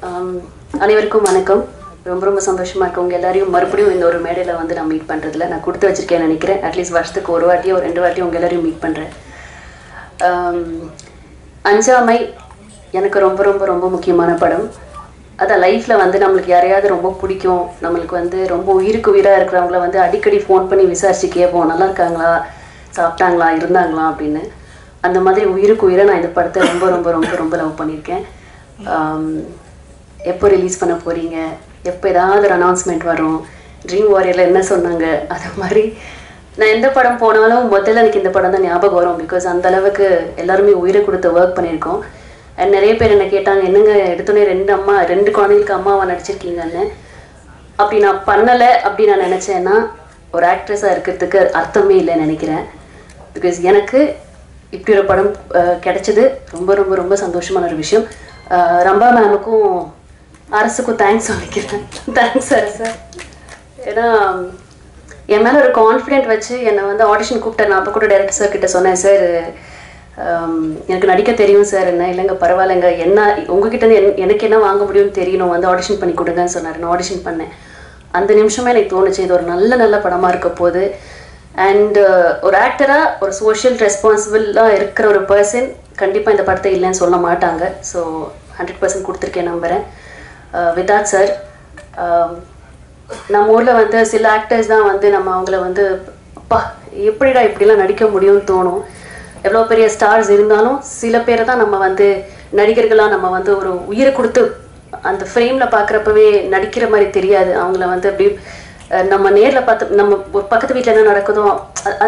அனைவருக்கும் வணக்கம். ரொம்ப ரொம்ப சந்தோஷமா இருக்கு உங்க எல்லாரையும் மறுபடியும் இந்த ஒரு மேடையில வந்து நான் மீட் பண்றதுல. நான் கொடுத்து வச்சிருக்கேன் நினைக்கிறேன். அட்லீஸ்ட் வருஷத்துக்கு ஒரு வாட்டியோ 2 வாட்டியோ உங்க எல்லாரையும் மீட் பண்றேன். அஞ்சாமை எனக்கு ரொம்ப ரொம்ப ரொம்ப முக்கியமான படம். அதான் லைஃப்ல வந்து நம்மளுக்கு யாரையாவது ரொம்ப பிடிக்கும், நம்மளுக்கு வந்து ரொம்ப உயிருக்கு உயிராக இருக்கிறவங்கள வந்து அடிக்கடி ஃபோன் பண்ணி விசாரிச்சு கேட்போம், நல்லா இருக்காங்களா, சாப்பிட்டாங்களா, இருந்தாங்களா அப்படின்னு. அந்த மாதிரி உயிருக்கு உயிரை நான் இந்த படத்தை ரொம்ப ரொம்ப ரொம்ப ரொம்ப லவ் பண்ணியிருக்கேன். எப்போ ரிலீஸ் பண்ண போகிறீங்க, எப்போ ஏதாவது ஒரு அனௌன்ஸ்மெண்ட் வரும், ட்ரீம் வாரியரில் என்ன சொன்னாங்க, அது மாதிரி நான் எந்த படம் போனாலும் முதல்ல எனக்கு இந்த படம் தான் ஞாபகம் வரும். பிகாஸ் அந்தளவுக்கு எல்லாருமே உயிரை கொடுத்து ஒர்க் பண்ணியிருக்கோம். அண்ட் நிறைய பேர் என்ன கேட்டாங்க, என்னங்க எடுத்தோடனே 2 குழந்தைகளுக்கு அம்மாவாக நடிச்சிருக்கீங்கன்னு. அப்படி நான் பண்ணலை அப்படி நான் நினச்சேன்னா ஒரு ஆக்ட்ரஸாக இருக்கிறதுக்கு அர்த்தமே இல்லைன்னு நினைக்கிறேன். பிகாஸ் எனக்கு இப்படி ஒரு படம் கிடைச்சது ரொம்ப ரொம்ப ரொம்ப சந்தோஷமான ஒரு விஷயம். ரம்பா மேமுக்கும் அரசுக்கும் தேங்க்ஸ் சொல்லிக்கிறேன். தேங்க்ஸ் அரசு. ஏன்னா என் மேலே ஒரு கான்ஃபிடென்ட் வச்சு என்னை வந்து ஆடிஷன் கூப்பிட்டேன். நான் அப்போ கூட டைரக்டர் சார் கிட்ட சொன்னேன், சார் எனக்கு நடிக்க தெரியும் சார். என்ன இல்லைங்க பரவாயில்லைங்க, என்ன உங்ககிட்ட எனக்கு என்ன வாங்க முடியும்னு தெரியணும், வந்து ஆடிஷன் பண்ணி கொடுங்கன்னு சொன்னார். நான் ஆடிஷன் பண்ணேன். அந்த நிமிஷமே எனக்கு தோணுச்சு இது ஒரு நல்ல படமாக இருக்க போகுது. அண்ட் ஒரு ஆக்டராக ஒரு சோஷியல் ரெஸ்பான்சிபிளாக இருக்கிற ஒரு பர்சன் கண்டிப்பாக இந்த படத்தை இல்லைன்னு சொல்ல மாட்டாங்க. ஸோ 100% கொடுத்துருக்கேன் நம்புகிறேன். விதாத் சார், நம்ம ஊரில் வந்து சில ஆக்டர்ஸ் தான் வந்து நம்ம அவங்கள வந்து அப்பா எப்படிடா இப்படிலாம் நடிக்க முடியும்னு தோணும். எவ்வளோ பெரிய ஸ்டார்ஸ் இருந்தாலும் சில பேரை தான் நம்ம வந்து நடிகர்களாக நம்ம வந்து ஒரு உயிரை கொடுத்து அந்த ஃப்ரேமில் பார்க்குறப்பவே நடிக்கிற மாதிரி தெரியாது. அவங்கள வந்து அப்படி நம்ம நேரில் பார்த்து நம்ம ஒரு பக்கத்து வீட்டில் என்ன நடக்குதோ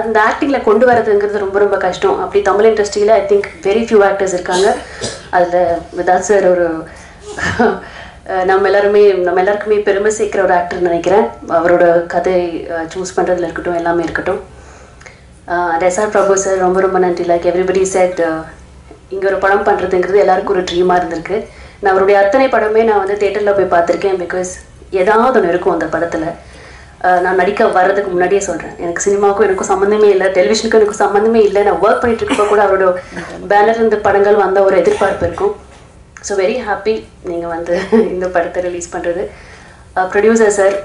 அந்த ஆக்டிங்கில் கொண்டு வரதுங்கிறது ரொம்ப ரொம்ப கஷ்டம். அப்படி தமிழ் இண்டஸ்ட்ரியில் I think very few actors இருக்காங்க. அதில் விதாத் சார் ஒரு நம்ம எல்லாருக்குமே பெருமை சேர்க்குற ஒரு ஆக்டர்னு நினைக்கிறேன். அவரோட கதை சூஸ் பண்ணுறதுல இருக்கட்டும், எல்லாமே இருக்கட்டும். எஸ்ஆர் பிரபு சார் ரொம்ப ரொம்ப நன்றி. லைக் எவ்ரிபடி செட், இங்கே ஒரு படம் பண்ணுறதுங்கிறது எல்லாருக்கும் ஒரு ட்ரீமாக இருந்திருக்கு. நான் அவருடைய அத்தனை படமே நான் வந்து தேட்டரில் போய் பார்த்துருக்கேன். பிகாஸ் ஏதாவது ஒன்று இருக்கும் அந்த படத்தில். நான் நடிக்க வர்றதுக்கு முன்னாடியே சொல்கிறேன், எனக்கு சினிமாவுக்கும் எனக்கும் சம்மந்தமே இல்லை, டெலிவிஷனுக்கும் எனக்கும் சம்மந்தமே இல்லை. நான் ஒர்க் பண்ணிட்டு இருக்கப்போ கூட அவரோட பேனர் இந்த படங்கள் வந்த ஒரு எதிர்பார்ப்பு இருக்கும். ஸோ வெரி ஹாப்பி நீங்கள் வந்து இந்த படத்தை ரிலீஸ் பண்ணுறது. ப்ரொடியூசர் சார்,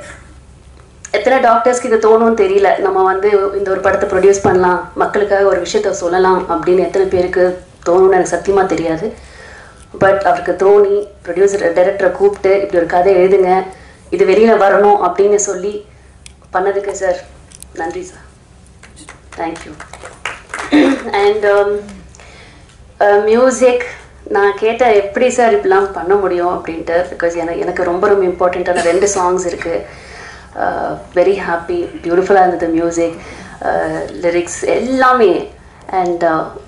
எத்தனை டாக்டர்ஸ்க்கு இது தோணும்னு தெரியல, நம்ம வந்து இந்த ஒரு படத்தை ப்ரொடியூஸ் பண்ணலாம், மக்களுக்காக ஒரு விஷயத்த சொல்லலாம் அப்படின்னு எத்தனை பேருக்கு தோணும்னு எனக்கு சத்தியமாக தெரியாது. பட் அவருக்கு தோணி ப்ரொடியூசர் டைரக்டரை கூப்பிட்டு இப்படி ஒரு கதை எழுதுங்க, இது வெளியில் வரணும் அப்படின்னு சொல்லி பண்ணதுக்கு சார் நன்றி சார். தேங்க்யூ. அண்ட் மியூசிக் நான் கேட்டேன், எப்படி சார் இப்படிலாம் பண்ண முடியும் அப்படின்ட்டு. பிகாஸ் எனக்கு ரொம்ப ரொம்ப இம்பார்ட்டண்ட்டான 2 சாங்ஸ் இருக்குது. வெரி ஹாப்பி, பியூட்டிஃபுல்லாக இருந்தது மியூசிக், லிரிக்ஸ் எல்லாமே. அண்ட்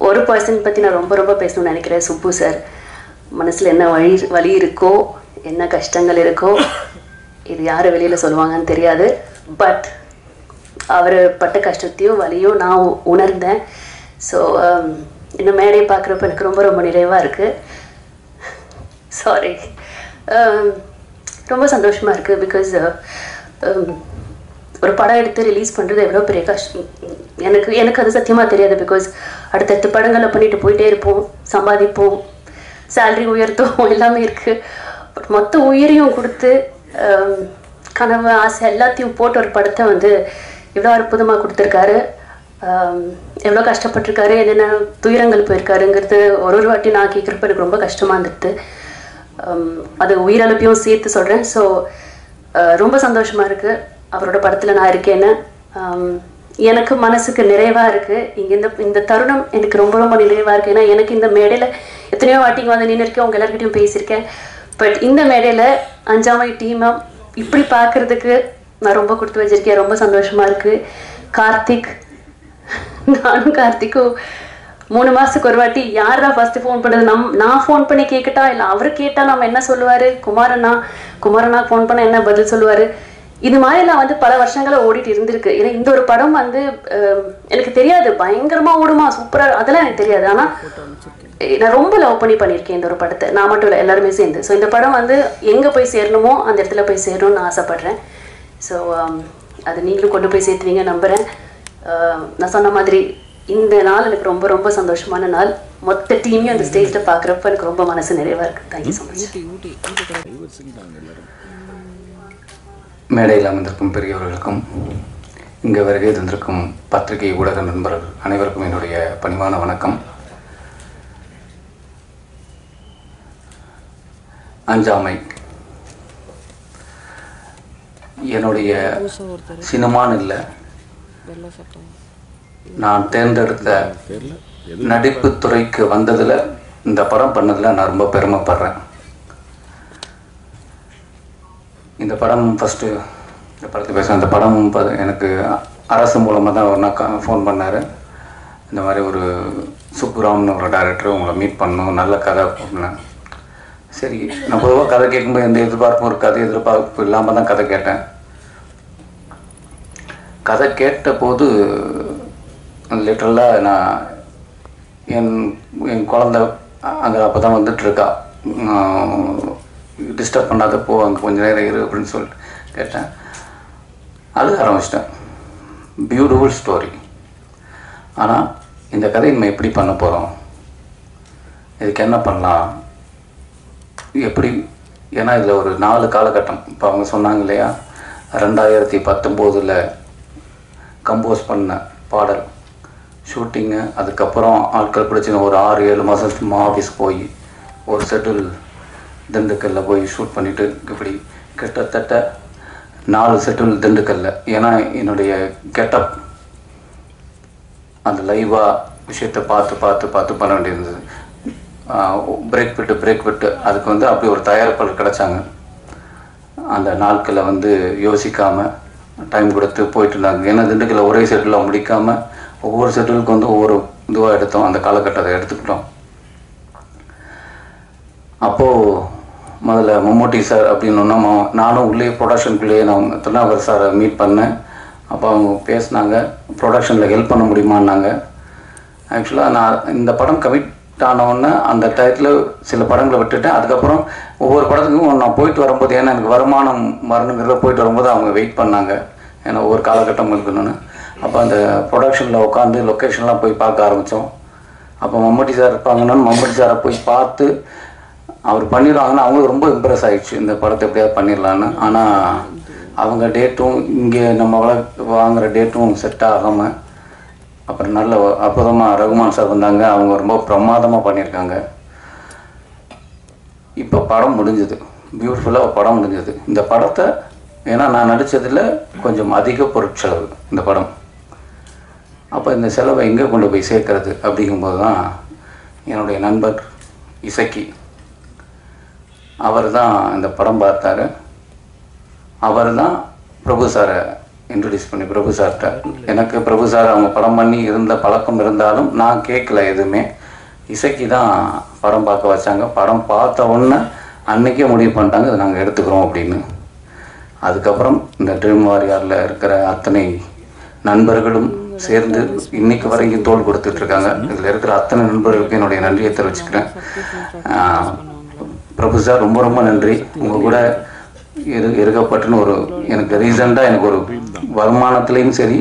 ஒரு பர்சன் பற்றி நான் ரொம்ப ரொம்ப பேசணும்னு நினைக்கிறேன், சுப்பு சார். மனசில் என்ன வலி இருக்கோ, என்ன கஷ்டங்கள் இருக்கோ, இது யார் வெளியில் சொல்லுவாங்கன்னு தெரியாது. பட் அவர் பட்ட கஷ்டத்தையும் வலியும் நான் உணர்ந்தேன். ஸோ இந்த மேடையை பார்க்குறப்ப எனக்கு ரொம்ப ரொம்ப நிறைவாக இருக்குது. சாரி, ரொம்ப சந்தோஷமாக இருக்குது. பிகாஸ் ஒரு படம் எடுத்து ரிலீஸ் பண்ணுறது எவ்வளோ பெரிய கஷ்டம் எனக்கு அது சத்தியமாக தெரியாது. பிகாஸ் அடுத்தடுத்த படங்களை பண்ணிட்டு போயிட்டே இருப்போம், சம்பாதிப்போம், சேலரி உயர்த்தும், எல்லாமே இருக்குது. பட் மொத்த உயிரையும் கொடுத்து கனவு ஆசை எல்லாத்தையும் போட்டு ஒரு படத்தை வந்து எவ்வளோ அற்புதமாக கொடுத்துருக்காரு, எவ்வளோ கஷ்டப்பட்டிருக்காரு, என்னென்ன துயரங்கள் போயிருக்காருங்கிறது ஒரு வாட்டி நான் கேட்குறப்ப எனக்கு ரொம்ப கஷ்டமாக இருந்துட்டு, அது உயிரிழப்பையும் சேர்த்து சொல்கிறேன். ஸோ ரொம்ப சந்தோஷமாக இருக்குது அவரோட படத்தில் நான் இருக்கேன்னு. எனக்கு மனசுக்கு நிறைவாக இருக்குது. இங்கே இந்த தருணம் எனக்கு ரொம்ப ரொம்ப நிறைவாக இருக்குது. ஏன்னா எனக்கு இந்த மேடையில் எத்தனையோ வாட்டிங்க வந்து நின்று இருக்கேன், உங்கள் எல்லாருக்கிட்டையும் பேசியிருக்கேன். பட் இந்த மேடையில் அஞ்சாமை டீமை இப்படி பார்க்குறதுக்கு நான் ரொம்ப கொடுத்து வச்சிருக்கேன். ரொம்ப சந்தோஷமாக இருக்குது. கார்த்திக், நானும் கார்த்திக்கும் 3 மாதத்துக்கு ஒரு வாட்டி யார் தான் ஃபஸ்ட்டு ஃபோன் பண்ணுறது, நான் ஃபோன் பண்ணி கேட்கட்டா இல்லை அவர் கேட்டால் நம்ம என்ன சொல்லுவார், குமாரண்ணா ஃபோன் பண்ண என்ன பதில் சொல்லுவார், இது மாதிரி நான் வந்து பல வருஷங்களை ஓடிட்டு இருந்திருக்கு. ஏன்னா இந்த ஒரு படம் வந்து எனக்கு தெரியாது பயங்கரமாக ஓடுமா சூப்பராக, அதெல்லாம் எனக்கு தெரியாது. ஆனால் நான் ரொம்ப லவ் பண்ணியிருக்கேன் இந்த ஒரு படத்தை. நான் மட்டும் இல்லை, எல்லாருமே சேர்ந்து. ஸோ இந்த படம் வந்து எங்கே போய் சேரணுமோ அந்த இடத்துல போய் சேரணும்னு நான் ஆசைப்பட்றேன். ஸோ அது நீங்களும் கொண்டு போய் சேர்த்துவீங்க நம்புகிறேன். நான் சொன்ன மாதிரி இந்த நாள் எனக்கு ரொம்ப ரொம்ப சந்தோஷமான நாள். மொத்த டீமையும் அந்த ஸ்டேஜில் பார்க்குறப்ப எனக்கு ரொம்ப மனசு நிறைவாக இருக்குது. Thank you so much. மேடையில் அமர்ந்திருக்கும் பெரியவர்களுக்கும் இங்கே வருகை தந்திருக்கும் பத்திரிகை ஊடக நண்பர்கள் அனைவருக்கும் என்னுடைய பணிவான வணக்கம். அஞ்சாமை என்னுடைய சினிமான்னு இல்லை, நான் தேர்ந்தெடுத்த நடிப்பு துறைக்கு வந்ததில் இந்த படம் பண்ணதில் நான் ரொம்ப பெருமைப்படுறேன். இந்த படம் ஃபஸ்ட்டு இந்த படத்தை பேசுகிறேன். இந்த படம் எனக்கு அரசு மூலமாக தான் ஒரு நாள் ஃபோன் பண்ணார். இந்த மாதிரி ஒரு சுப்புராம்னு ஒரு டைரக்டர் உங்களை மீட் பண்ணணும், நல்ல கதை அப்படின்னேன். சரி, நான் பொதுவாக கதை கேட்கும்போது எந்த எதிர்பார்ப்பும் இருக்காது, எதிர்பார்ப்பு இல்லாமல் தான் கதை கேட்டேன். கதை கேட்டபோது லிட்டரலாக நான் என் குழந்த அங்கே அப்போ தான் வந்துட்டுருக்கா, டிஸ்டர்ப் பண்ணாதப்போ அங்கே கொஞ்சம் நேரம் இரு அப்படின்னு சொல்லிட்டு கேட்டேன். அழுக ஆரம்பிச்சிட்டேன். Beautiful story. ஆனால் இந்த கதையை நம்ம எப்படி பண்ண போகிறோம், இதுக்கு என்ன பண்ணலாம், எப்படி, ஏன்னா இதில் ஒரு 4 காலகட்டம். இப்போ அவங்க சொன்னாங்க இல்லையா, 2019 கம்போஸ் பண்ண பாடல் ஷூட்டிங்கு, அதுக்கப்புறம் ஆட்கள் பிடிச்சின ஒரு 6-7 மாதம் சும்மா ஆஃபீஸ் போய் ஒரு செட்டில் திண்டுக்கல்ல போய் ஷூட் பண்ணிவிட்டு இப்படி கிட்டத்தட்ட 4 செட்டில் திண்டுக்கல்ல. ஏன்னா என்னுடைய கெட்டப் அந்த லைவாக விஷயத்தை பார்த்து பண்ண வேண்டியிருந்தது. பிரேக் விட்டு அதுக்கு வந்து அப்படி ஒரு தயாரிப்பாளர் கிடச்சாங்க. அந்த நாட்களில் யோசிக்காமல் டைம் கொடுத்து போயிட்டு இருந்தாங்க. ஏன்னா திண்டுக்கல்ல ஒரே செட்டில் முடிக்காமல் ஒவ்வொரு செட்டிலுக்கு ஒவ்வொரு இதுவாக எடுத்தோம். அந்த காலகட்டத்தை எடுத்துக்கிட்டோம். அப்போது முதல்ல மம்முட்டி சார் அப்படின்னா நானும் உள்ளே ப்ரொடக்ஷனுக்குள்ளேயே நான் திருநாகர் சாரை மீட் பண்ணேன். அப்போ அவங்க பேசினாங்க, ப்ரொடக்ஷனில் ஹெல்ப் பண்ண முடியுமான்னாங்க. ஆக்சுவலாக நான் இந்த படம் கமிட் ஆனவுடனே அந்த டயத்தில் சில படங்களை விட்டுட்டேன். அதுக்கப்புறம் ஒவ்வொரு படத்துக்கும் நான் போயிட்டு வரும்போது, ஏன்னா எனக்கு வருமானம் வரணுங்கிறத போயிட்டு வரும்போது அவங்க வெயிட் பண்ணாங்க, ஏன்னா ஒவ்வொரு காலகட்டம் இருக்கணும்னு. அப்போ அந்த ப்ரொடக்ஷனில் உட்காந்து லொக்கேஷன்லாம் போய் பார்க்க ஆரம்பித்தோம். அப்போ மம்முட்டி சார் இருப்பாங்கன்னா மம்முட்டி சாரை போய் பார்த்து அவர் பண்ணிடுவாங்கன்னா அவங்களுக்கு ரொம்ப இம்ப்ரெஸ் ஆகிடுச்சு, இந்த படத்தை எப்படியாவது பண்ணிடலான்னு. ஆனால் அவங்க டேட்டும் இங்கே நம்ம வாங்குகிற டேட்டும் செட் ஆகாமல் அப்புறம் நல்ல அற்புதமாக ரகுமான் சார் வந்தாங்க. அவங்க ரொம்ப பிரமாதமாக பண்ணியிருக்காங்க. இப்போ படம் முடிஞ்சது, பியூட்டிஃபுல்லாக படம் முடிஞ்சது. இந்த படத்தை ஏன்னா நான் நடித்ததில் கொஞ்சம் அதிக பொருட்செலவு இந்த படம். அப்போ இந்த செலவை எங்கே கொண்டு போய் சேர்க்கறது அப்படிங்கும்போது தான் என்னுடைய நண்பர் இசக்கி அவர் தான் இந்த படம் பார்த்தாரு. அவர் தான் பிரபு சாரை இன்ட்ரடியூஸ் பண்ணி, பிரபு சார்கிட்ட எனக்கு பிரபு சார் அவங்க படம் பண்ணி இருந்த பழக்கம் இருந்தாலும் நான் கேட்கல எதுவுமே. இசைக்கு தான் படம் பார்க்க வச்சாங்க. படம் பார்த்த உடனே அன்றைக்கே முடிவு பண்ணிட்டாங்க, அதை நாங்கள் எடுத்துக்கிறோம் அப்படின்னு. அதுக்கப்புறம் இந்த ட்ரீம் வாரியாரில் இருக்கிற அத்தனை நண்பர்களும் சேர்ந்து இன்னைக்கு வரைக்கும் தோள் கொடுத்துட்ருக்காங்க. இதில் இருக்கிற அத்தனை நண்பர்களுக்கு என்னுடைய நன்றியை தெரிவிச்சுக்கிறேன். பிரபு சார் ரொம்ப ரொம்ப நன்றி. உங்கள் கூட இருக்கப்பட்டுன்னு ஒரு எனக்கு ரீசெண்டாக எனக்கு ஒரு வருமானத்துலேயும் சரி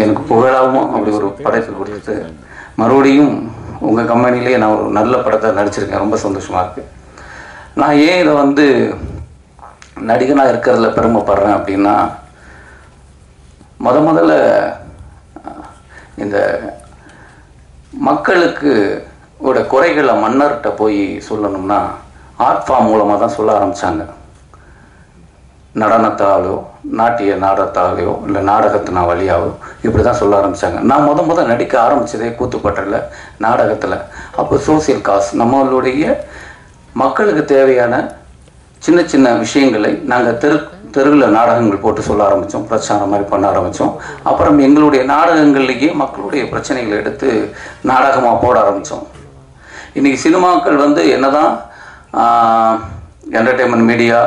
எனக்கு புகழாகவும் அப்படி ஒரு படைப்பு கொடுத்து மறுபடியும் உங்கள் கம்பெனிலேயே நான் ஒரு நல்ல படத்தை நடிச்சிருக்கேன். ரொம்ப சந்தோஷமாக இருக்குது. நான் ஏன் இதை நடிகனாக இருக்கிறதுல பெருமைப்படுறேன் அப்படின்னா, முதல்ல இந்த மக்களுக்கு குறைகளை மன்னர்கிட்ட போய் சொல்லணும்னா ஆர்ட் ஃபார்ம் மூலமாக தான் சொல்ல ஆரம்பித்தாங்க. நடனத்தாலோ நாட்டிய நாடகத்தாலேயோ இல்லை நாடகத்தினா வழியாவோ இப்படி தான் சொல்ல ஆரம்பித்தாங்க. நான் முதல் நடிக்க ஆரம்பித்ததே கூத்துப்பட்டில் நாடகத்தில். அப்போ சோசியல் காஸ் நம்மளுடைய மக்களுக்கு தேவையான சின்ன சின்ன விஷயங்களை நாங்கள் தெருவில் நாடகங்கள் போட்டு சொல்ல ஆரம்பித்தோம், பிரச்சாரம் மாதிரி பண்ண ஆரம்பித்தோம். அப்புறம் எங்களுடைய நாடகங்கள்லேயே மக்களுடைய பிரச்சனைகளை எடுத்து நாடகமாக போட ஆரம்பித்தோம். இன்றைக்கி சினிமாக்கள் என்னதான் என்டர்டெயின்மெண்ட் மீடியா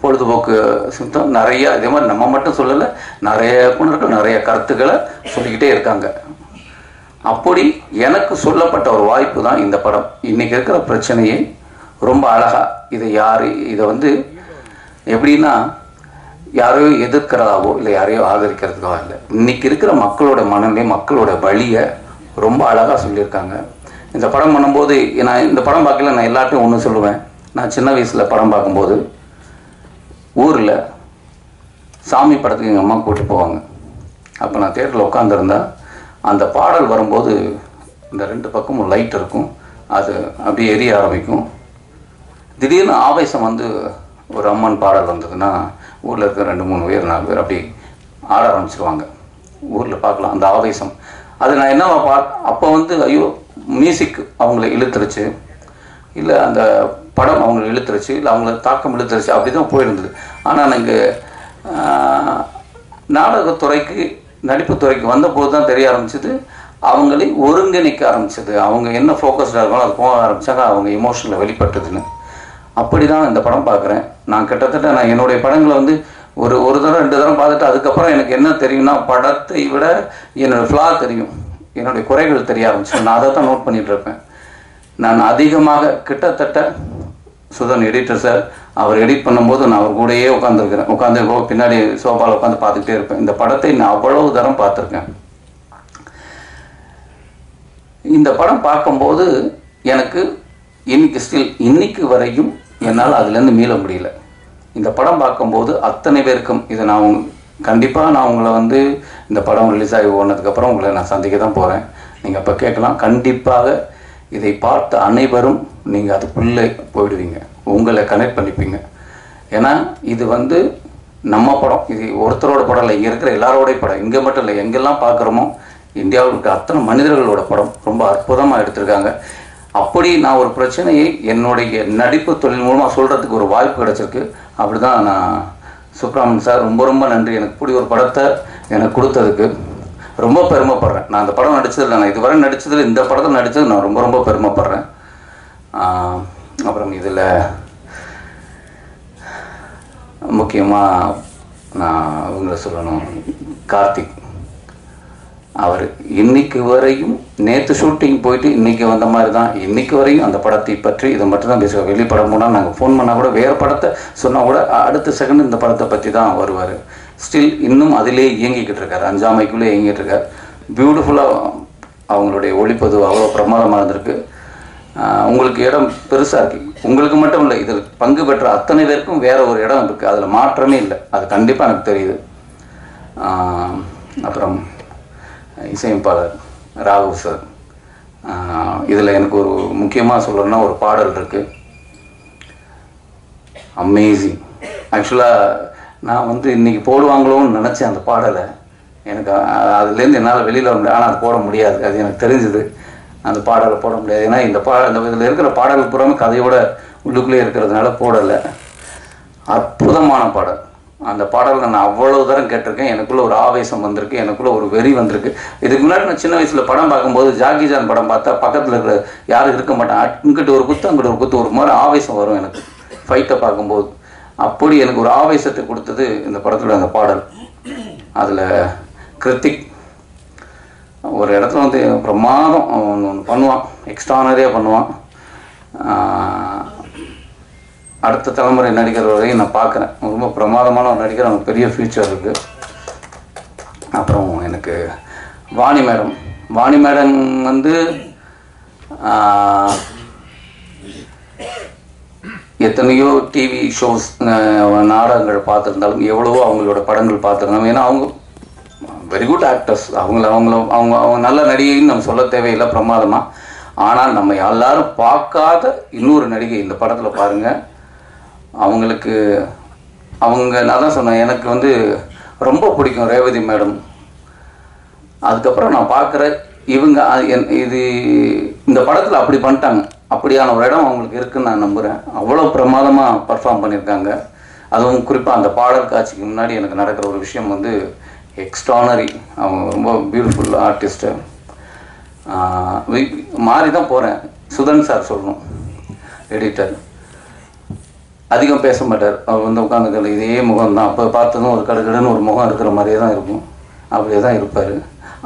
பொழுதுபோக்கு சித்தம் நிறையா இதே மாதிரி நம்ம மட்டும் சொல்லலை, நிறைய இயக்குனர்கள் நிறைய கருத்துக்களை சொல்லிக்கிட்டே இருக்காங்க. அப்படி எனக்கு சொல்லப்பட்ட ஒரு வாய்ப்பு தான் இந்த படம். இன்றைக்கி இருக்கிற பிரச்சனையை ரொம்ப அழகாக இதை எப்படின்னா யாரையோ எதிர்க்கிறதாவோ இல்லை யாரையோ ஆதரிக்கிறதுக்கோ இல்லை, இன்றைக்கி இருக்கிற மக்களோட மனநிலை மக்களோட வழியை ரொம்ப அழகாக சொல்லியிருக்காங்க. இந்த படம் பண்ணும்போது நான் இந்த படம் பார்க்கல, நான் எல்லாத்தையும் ஒன்று சொல்லுவேன். நான் சின்ன வயசில் படம் பார்க்கும்போது ஊரில் சாமி படத்துக்கு எங்கள் அம்மா கூப்பிட்டு போவாங்க. அப்போ நான் தியேட்டரில் உட்காந்துருந்தா அந்த பாடல் வரும்போது இந்த 2 பக்கமும் லைட் இருக்கும், அது அப்படியே எரிய ஆரம்பிக்கும். திடீர்னு ஆவேசம் வந்து ஒரு அம்மன் பாடல் வந்ததுன்னா ஊரில் இருக்க 2-3 பேர் 4 பேர் அப்படி ஆட ஆரம்பிச்சிருவாங்க. ஊரில் பார்க்கலாம் அந்த ஆவேசம். அது நான் என்ன அப்போ வந்து ஐயோ மியூசிக் அவங்கள இழுத்துருச்சு, இல்லை அந்த படம் அவங்கள இழுத்துருச்சு, இல்லை அவங்கள தாக்கம் இழுத்துருச்சு, அப்படி தான் போயிருந்தது. ஆனால் நாங்கள் நாடகத்துறைக்கு நடிப்புத்துறைக்கு வந்தபோது தான் தெரிய ஆரம்பிச்சது, அவங்களை ஒருங்கிணைக்க ஆரம்பிச்சது. அவங்க என்ன ஃபோக்கஸ்டாக இருக்காங்களோ அது போக ஆரம்பித்தாங்க, அவங்க எமோஷனில் வெளிப்பட்டதுன்னு. அப்படி தான் இந்த படம் பார்க்குறேன். நான் கிட்டத்தட்ட நான் என்னுடைய படங்களை வந்து ஒரு தடவை 2 தடவை பார்த்துட்டு அதுக்கப்புறம் எனக்கு என்ன தெரியும்னா, படத்தை விட என்னோடய ஃப்ளா தெரியும், என்னுடைய குறைகள் தெரிய ஆரம்பிச்சு. நான் அதை தான் நோட் பண்ணிகிட்டு இருப்பேன். நான் அதிகமாக கிட்டத்தட்ட சுதன் எடிட்டர் சார் அவர் எடிட் பண்ணும்போது நான் அவர் கூடயே உட்காந்து பின்னாடி சோஃபாவில் உட்காந்து பார்த்துக்கிட்டே இருப்பேன். இந்த படத்தை நான் அவ்வளவு தரம் பார்த்துருக்கேன். இந்த படம் பார்க்கும்போது எனக்கு இன்னைக்கு வரையும் என்னால் அதுலேருந்து மீள முடியல. இந்த படம் பார்க்கும்போது அத்தனை பேருக்கும் இது நான் கண்டிப்பாக நான் உங்களை வந்து இந்த படம் ரிலீஸ் ஆகி ஓடினதுக்கப்புறம் உங்களை நான் சந்திக்க தான் போகிறேன். நீங்கள் அப்போ கேட்கலாம். கண்டிப்பாக இதை பார்த்த அனைவரும் நீங்கள் அதுக்குள்ளே போயிடுவீங்க, உங்களை கனெக்ட் பண்ணிப்பீங்க. ஏன்னா இது வந்து நம்ம படம், இது ஒருத்தரோட படம் இல்லை, இங்கே இருக்கிற எல்லாரோடைய படம். இங்கே மட்டும் இல்லை, எங்கெல்லாம் பார்க்குறோமோ இந்தியாவில் இருக்கிற அத்தனை மனிதர்களோட படம் ரொம்ப அற்புதமாக எடுத்திருக்காங்க. அப்படி நான் ஒரு பிரச்சனையை என்னுடைய நடிப்பு தொழில் மூலமாக சொல்கிறதுக்கு ஒரு வாய்ப்பு கிடச்சிருக்கு. அப்படி தான் நான் சுப்ரமணியன் சார் ரொம்ப ரொம்ப நன்றி. எனக்கு இப்படி ஒரு படத்தை எனக்கு கொடுத்ததுக்கு ரொம்ப பெருமைப்படுறேன். நான் அந்த படம் நடித்ததில்லை, நான் இதுவரை நடித்ததில் இந்த படத்தில் நடித்தது நான் ரொம்ப ரொம்ப பெருமைப்படுறேன். அப்புறம் இதில் முக்கியமாக நான் அவங்கள சொல்லணும், கார்த்திக். அவர் இன்னைக்கு வரையும் நேற்று ஷூட்டிங் போயிட்டு இன்றைக்கி வந்த மாதிரி தான் இன்றைக்கி வரையும் அந்த படத்தை பற்றி இதை மட்டும் தான் பேசுவார். வெளிப்படம் போனால் நாங்கள் ஃபோன் பண்ணால் கூட வேறு படத்தை சொன்னால் கூட அடுத்த செகண்ட் இந்த படத்தை பற்றி தான் வருவார். ஸ்டில் இன்னும் அதிலே இயங்கிக்கிட்டு இருக்கார், அஞ்சாமைக்குள்ளே இயங்கிட்டு இருக்கார். பியூட்டிஃபுல்லாக அவங்களுடைய ஒளிப்பதிவு அவ்வளோ பிரமாதமாக இருந்திருக்கு. உங்களுக்கு இடம் பெருசாக இருக்குது, உங்களுக்கு மட்டும் இல்லை, இதில் பங்கு பெற்ற அத்தனை பேருக்கும் வேறு ஒரு இடம் இருக்குது, அதில் மாற்றமே இல்லை, அது கண்டிப்பாக எனக்கு தெரியுது. அப்புறம் இசையமைப்பாளர் ராகவ் சார், இதில் எனக்கு ஒரு முக்கியமாக சொல்லணும்னா ஒரு பாடல் இருக்குது, அமேசிங். ஆக்சுவலாக நான் வந்து இன்றைக்கி போடுவாங்களோன்னு நினச்சேன் அந்த பாடலை. எனக்கு அதுலேருந்து என்னால் வெளியில் வர முடியாது, ஆனால் அது போட முடியாது, அது எனக்கு தெரிஞ்சுது. அந்த பாடலை போட முடியாது, ஏன்னா இந்த இதில் இருக்கிற பாடல் பூராமே கதையோட உள்ளுக்குள்ளே இருக்கிறதுனால போடலை. அற்புதமான பாடல். அந்த பாடலை நான் அவ்வளோ தரம் கேட்டிருக்கேன். எனக்குள்ளே ஒரு ஆவேசம் வந்திருக்கு, எனக்குள்ளே ஒரு வெறி வந்திருக்கு. இதுக்கு முன்னாடி நான் சின்ன வயசில் படம் பார்க்கும்போது ஜாக்கி ஜான் படம் பார்த்தா பக்கத்தில் இருக்கிற யாரும் இருக்க மாட்டான், இங்கிட்ட ஒரு குத்து அங்கிட்ட ஒரு குத்து, ஒரு மாதிரி ஆவேசம் வரும் எனக்கு ஃபைட்டை பார்க்கும்போது. அப்படி எனக்கு ஒரு ஆவேசத்தை கொடுத்தது இந்த படத்தோட அந்த பாடல். அதில் கிருத்திக் ஒரு இடத்துல வந்து பிரமாதம் ஒன்று பண்ணுவான், எக்ஸ்ட்ரானரியாக பண்ணுவான். அடுத்த தலைமுறை நடிகர் வரையும் நான் பார்க்குறேன், ரொம்ப பிரமாதமான ஒரு நடிகர், அவனுக்கு பெரிய ஃபியூச்சர் இருக்குது. அப்புறம் எனக்கு வாணி மேடம் வந்து எத்தனையோ டிவி ஷோஸ் நாடகங்கள் பார்த்துருந்தாலும் எவ்வளவோ அவங்களோட படங்கள் பார்த்துருந்தாலும், ஏன்னா அவங்க வெரி குட் ஆக்டர்ஸ், அவங்க நல்ல நடிகைன்னு நம்ம சொல்ல தேவையில்லை, பிரமாதமாக. ஆனால் நம்ம எல்லாரும் பார்க்காத இன்னொரு நடிகை இந்த படத்தில் பாருங்கள். நான் தான் சொன்னேன், எனக்கு வந்து ரொம்ப பிடிக்கும் ரேவதி மேடம். அதுக்கப்புறம் நான் பார்க்குற இவங்க இந்த படத்தில் அப்படி பண்ணிட்டாங்க, அப்படியான ஒரு இடம் அவங்களுக்கு இருக்குதுன்னு நான் நம்புகிறேன். அவ்வளோ பிரமாதமாக பர்ஃபார்ம் பண்ணியிருக்காங்க. அதுவும் குறிப்பாக அந்த பாடல் காட்சிக்கு முன்னாடி எனக்கு நடக்கிற ஒரு விஷயம் வந்து எக்ஸ்ட்ரானரி. அவங்க ரொம்ப பியூட்டிஃபுல் ஆர்டிஸ்ட்டு. மாறி தான் போகிறேன். சுதன் சார் சொல்லணும், எடிட்டர், அதிகம் பேச மாட்டார். அவர் வந்து உட்காந்துக்கல, இதே முகம் தான். அப்போ பார்த்ததும் ஒரு கடுகடுன்னு ஒரு முகம் இருக்கிற மாதிரியே தான் இருக்கும், அப்படியே தான் இருப்பார்.